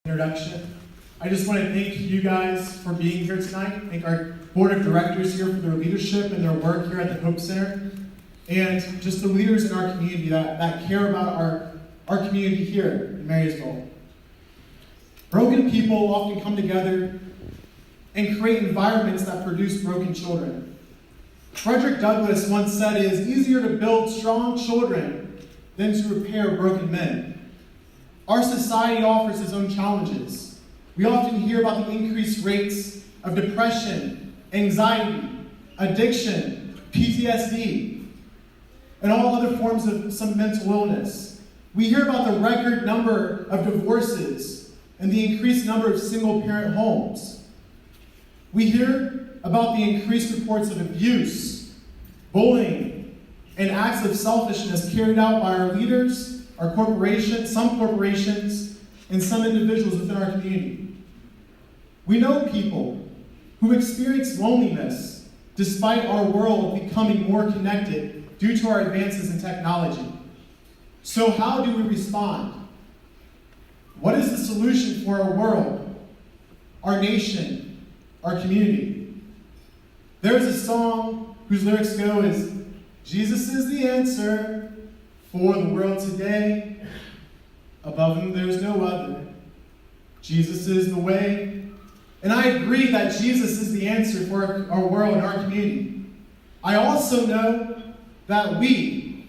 Introduction. I just want to thank you guys for being here tonight. Thank our board of directors here for their leadership and their work here at the Hope Center. And just the leaders in our community that care about our community here in Marysville. Broken people often come together and create environments that produce broken children. Frederick Douglass once said it is easier to build strong children than to repair broken men. Our society offers its own challenges. We often hear about the increased rates of depression, anxiety, addiction, PTSD, and all other forms of some mental illness. We hear about the record number of divorces and the increased number of single-parent homes. We hear about the increased reports of abuse, bullying, and acts of selfishness carried out by our leaders, our corporations, some corporations, and some individuals within our community. We know people who experience loneliness despite our world becoming more connected due to our advances in technology. So how do we respond? What is the solution for our world, our nation, our community? There's a song whose lyrics go as, Jesus is the answer for the world today, above him there's no other. Jesus is the way. And I agree that Jesus is the answer for our world and our community. I also know that we,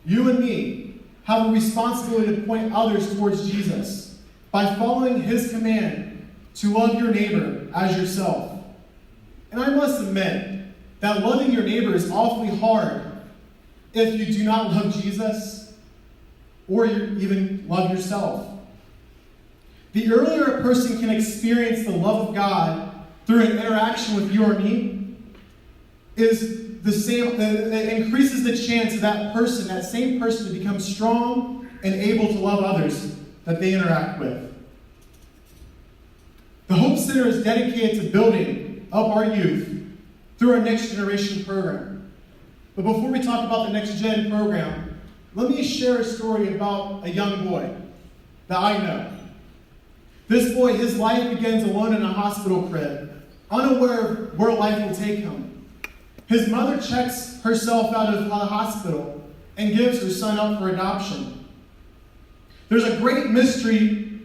you and me, have a responsibility to point others towards Jesus by following his command to love your neighbor as yourself. And I must admit that loving your neighbor is awfully hard if you do not love Jesus, or you even love yourself. The earlier a person can experience the love of God through an interaction with you or me, is the same. It increases the chance of that same person, to become strong and able to love others that they interact with. The Hope Center is dedicated to building up our youth through our Next Generation program. But before we talk about the Next Gen program, let me share a story about a young boy that I know. This boy, his life begins alone in a hospital crib, unaware of where life will take him. His mother checks herself out of the hospital and gives her son up for adoption. There's a great mystery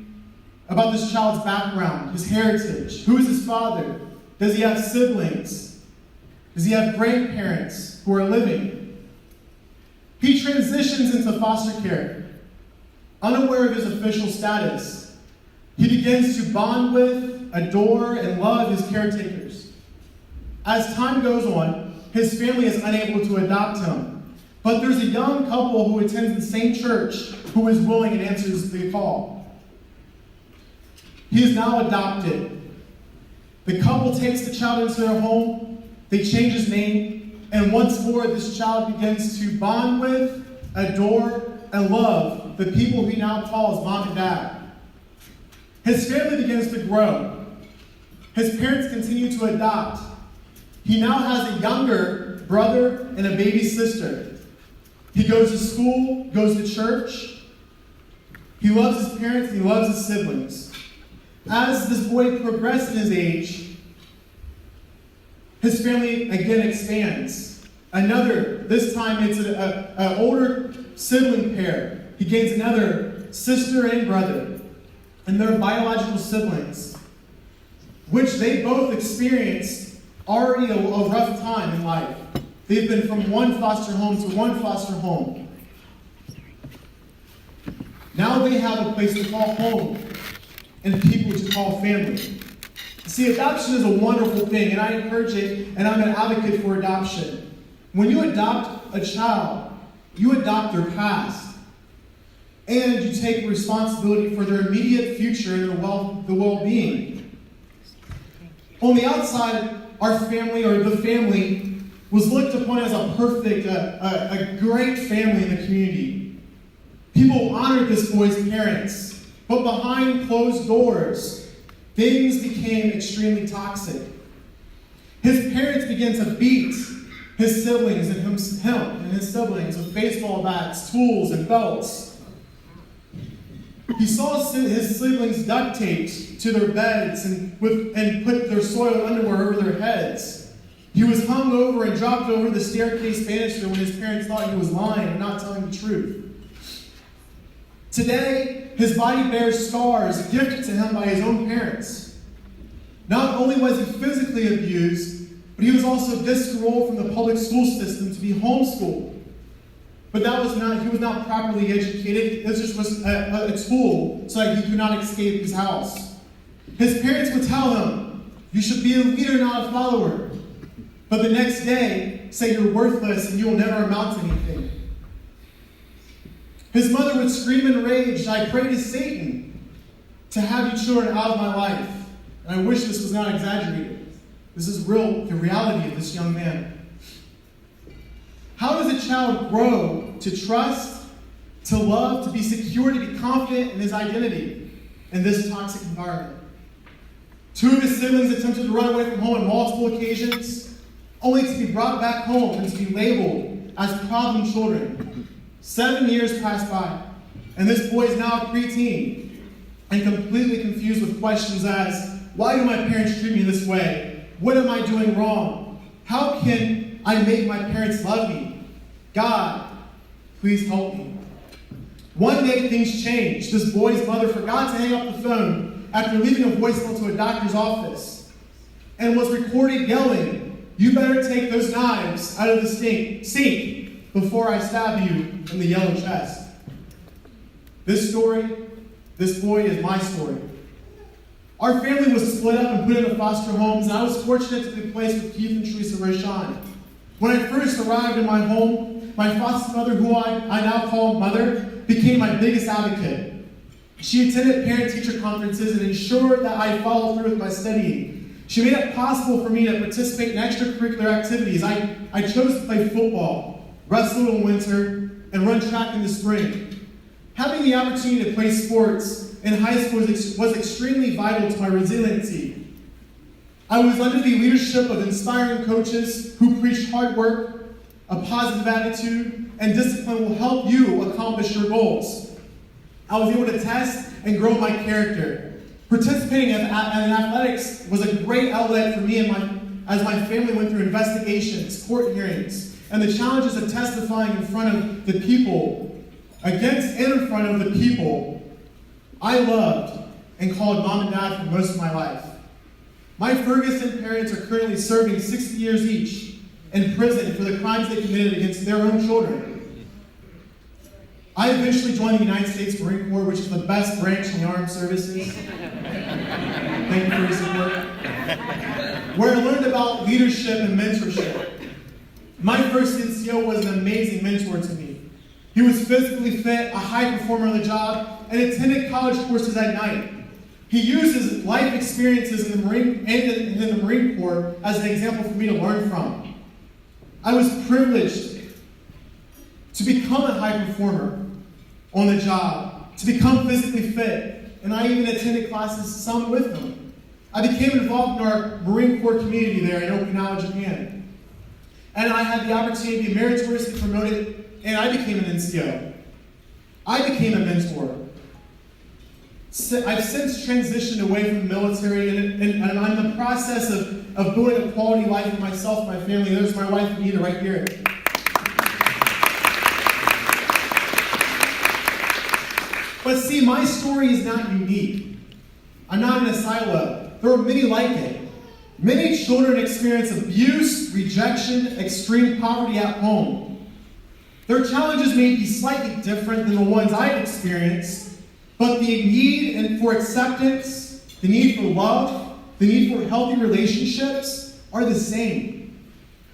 about this child's background, his heritage. Who is his father? Does he have siblings? Does he have grandparents who are living? He transitions into foster care, unaware of his official status. He begins to bond with, adore, and love his caretakers. As time goes on, his family is unable to adopt him. But there's a young couple who attends the same church who is willing and answers the call. He is now adopted. The couple takes the child into their home. They change his name, and once more this child begins to bond with, adore, and love the people he now calls mom and dad. His family begins to grow. His parents continue to adopt. He now has a younger brother and a baby sister. He goes to school, goes to church. He loves his parents and he loves his siblings. As this boy progresses in his age, his family again expands. This time it's an older sibling pair. He gains another sister and brother, and their biological siblings, which they both experienced already a rough time in life. They've been from one foster home to one foster home. Now they have a place to call home and people to call family. See, adoption is a wonderful thing, and I encourage it, and I'm an advocate for adoption. When you adopt a child, you adopt their past, and you take responsibility for their immediate future and the well-being. On the outside, our family, or the family, was looked upon as a perfect, a great family in the community. People honored this boy's parents, but behind closed doors, things became extremely toxic. His parents began to beat his siblings and him and his siblings with baseball bats, tools, and belts. He saw his siblings duct taped to their beds and put their soiled underwear over their heads. He was hung over and dropped over the staircase banister when his parents thought he was lying and not telling the truth. Today, his body bears scars gifted to him by his own parents. Not only was he physically abused, but he was also disenrolled from the public school system to be homeschooled. But he was not properly educated. This just was a tool so that he could not escape his house. His parents would tell him, "You should be a leader, not a follower." But the next day, say you're worthless and you will never amount to anything. His mother would scream in rage, "I pray to Satan to have you children out of my life." And I wish this was not exaggerated. This is the reality of this young man. How does a child grow to trust, to love, to be secure, to be confident in his identity in this toxic environment? Two of his siblings attempted to run away from home on multiple occasions, only to be brought back home and to be labeled as problem children. 7 years passed by, and this boy is now a preteen and completely confused with questions as, why do my parents treat me this way? What am I doing wrong? How can I make my parents love me? God, please help me. One day things changed. This boy's mother forgot to hang up the phone after leaving a voicemail to a doctor's office and was recorded yelling, "You better take those knives out of the sink before I stab you in the yellow chest." This boy is my story. Our family was split up and put into foster homes, and I was fortunate to be placed with Keith and Teresa Roshan. When I first arrived in my home, my foster mother, who I now call Mother, became my biggest advocate. She attended parent-teacher conferences and ensured that I followed through with my studying. She made it possible for me to participate in extracurricular activities. I chose to play football, wrestle in winter, and run track in the spring. Having the opportunity to play sports in high school was extremely vital to my resiliency. I was under the leadership of inspiring coaches who preached hard work, a positive attitude, and discipline will help you accomplish your goals. I was able to test and grow my character. Participating in athletics was a great outlet for me as my family went through investigations, court hearings, and the challenges of testifying in front of the people, against and in front of the people I loved and called mom and dad for most of my life. My Ferguson parents are currently serving 60 years each in prison for the crimes they committed against their own children. I eventually joined the United States Marine Corps, which is the best branch in the armed services. Thank you for your support. Where I learned about leadership and mentorship. My first NCO was an amazing mentor to me. He was physically fit, a high performer on the job, and attended college courses at night. He used his life experiences in the Marine Corps as an example for me to learn from. I was privileged to become a high performer on the job, to become physically fit, and I even attended classes, some with him. I became involved in our Marine Corps community there in Okinawa, Japan. And I had the opportunity to be meritoriously promoted, and I became an NCO. I became a mentor. I've since transitioned away from the military, and I'm in the process of building a quality life for myself and my family. There's my wife, Anita, right here. But see, my story is not unique. I'm not in a silo. There are many like it. Many children experience abuse, rejection, extreme poverty at home. Their challenges may be slightly different than the ones I've experienced, but the need for acceptance, the need for love, the need for healthy relationships are the same.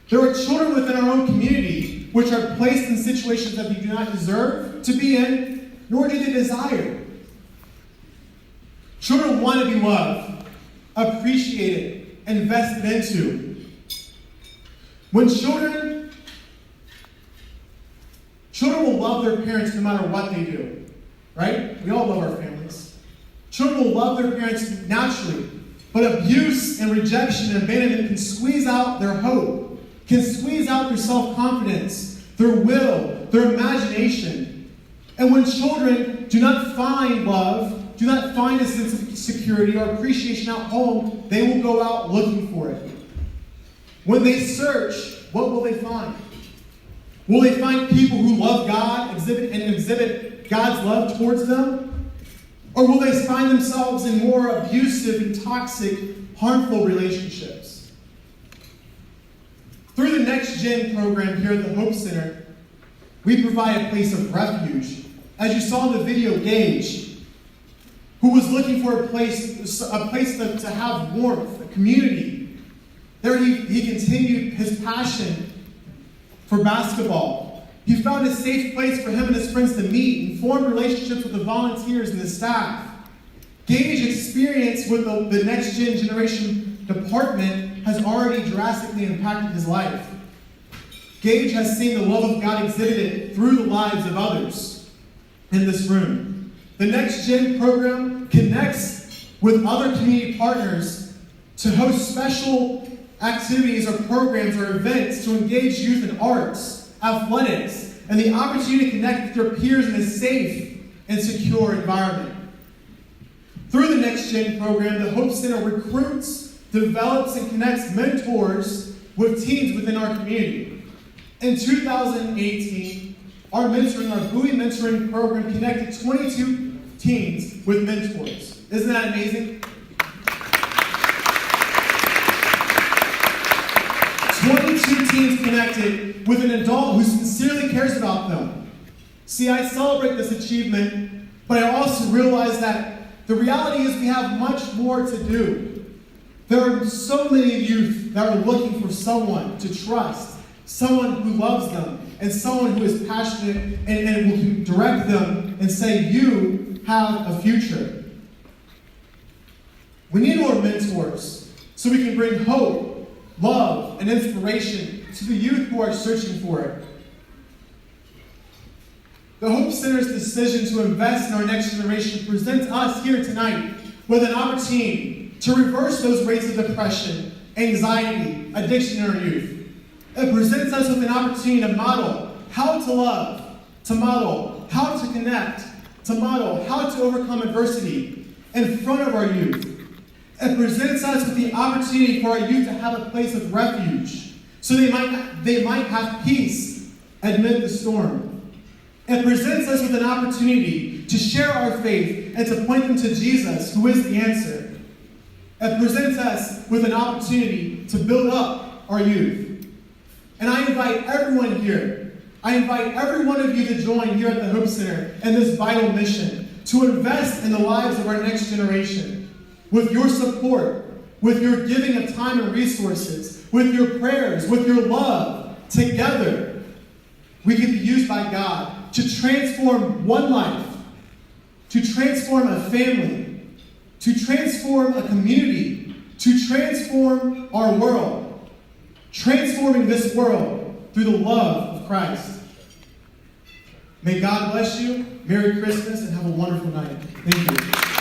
There are children within our own community which are placed in situations that they do not deserve to be in, nor do they desire. Children want to be loved, appreciated, invested into. When children will love their parents no matter what they do. Right? We all love our families. Children will love their parents naturally, but abuse and rejection and abandonment can squeeze out their hope, can squeeze out their self-confidence, their will, their imagination. And when children do not find love, do not find a sense of security or appreciation at home, they will go out looking for it. When they search, what will they find? Will they find people who love God, exhibit God's love towards them? Or will they find themselves in more abusive and toxic, harmful relationships? Through the Next Gen program here at the Hope Center, we provide a place of refuge. As you saw in the video, Gage, who was looking for a place to have warmth, a community. There he continued his passion for basketball. He found a safe place for him and his friends to meet and form relationships with the volunteers and the staff. Gage's experience with the Next Generation department has already drastically impacted his life. Gage has seen the love of God exhibited through the lives of others in this room. The Next Gen program connects with other community partners to host special activities or programs or events to engage youth in arts, athletics, and the opportunity to connect with your peers in a safe and secure environment. Through the Next Gen program, the Hope Center recruits, develops, and connects mentors with teens within our community. In 2018, our Bowie mentoring program connected 22 teens with mentors. Isn't that amazing? 22 teens connected with an adult who sincerely cares about them. See, I celebrate this achievement, but I also realize that the reality is we have much more to do. There are so many youth that are looking for someone to trust, someone who loves them, and someone who is passionate and will direct them and say, you have a future. We need more mentors so we can bring hope, love, and inspiration to the youth who are searching for it. The Hope Center's decision to invest in our next generation presents us here tonight with an opportunity to reverse those rates of depression, anxiety, addiction in our youth. It presents us with an opportunity to model how to love, to model how to connect, to model how to overcome adversity in front of our youth. It presents us with the opportunity for our youth to have a place of refuge, so they might have peace amid the storm. It presents us with an opportunity to share our faith and to point them to Jesus, who is the answer. It presents us with an opportunity to build up our youth. And I invite everyone here, I invite every one of you to join here at the Hope Center in this vital mission to invest in the lives of our next generation with your support, with your giving of time and resources, with your prayers, with your love. Together, we can be used by God to transform one life, to transform a family, to transform a community, to transform our world, transforming this world through the love of Christ. May God bless you. Merry Christmas and have a wonderful night. Thank you.